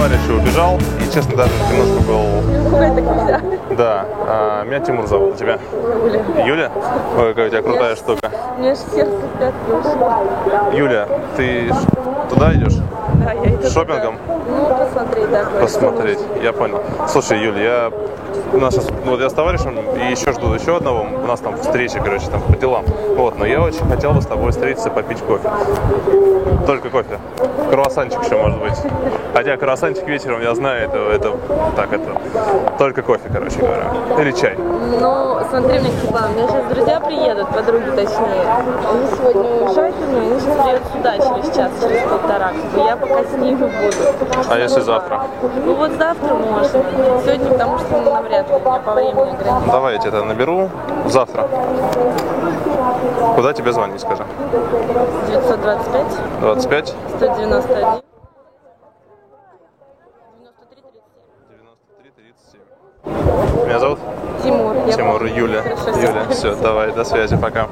товарища убежал, и, честно, даже немножко был... Пугать так нельзя. Да, меня Тимур зовут, а тебя? Юля. Юля? Ой, какая у тебя крутая штука. У меня аж сердце в пятки ушло. Юля, ты туда идешь? Да, я иду Шопингом? туда. Ну, посмотреть, да. Посмотреть, я понял. Слушай, Юля, у нас сейчас, вот я с товарищем и еще жду еще одного. У нас там встреча, короче, там по делам. Вот, но я очень хотел бы с тобой встретиться, попить кофе. Только кофе. Круассанчик еще, может быть. Хотя круассанчик вечером, я знаю, это только кофе, короче говоря. Или чай. Ну, смотри, мне какие планы. У меня сейчас друзья приедут, подруги точнее. Они сегодня уезжают у меня, они сейчас приедут сюда через час, через полтора. Я пока с ними буду. А если завтра? Ну вот завтра можно. Сегодня, потому что навряд ли, у меня по времени ограничено. Давай я тебя это наберу завтра. Куда тебе звонить, скажи? 925 25 191 93 37. Меня зовут? Тимур. Тимур, Юля. Хорошо, Юля, все, давай, до связи, пока.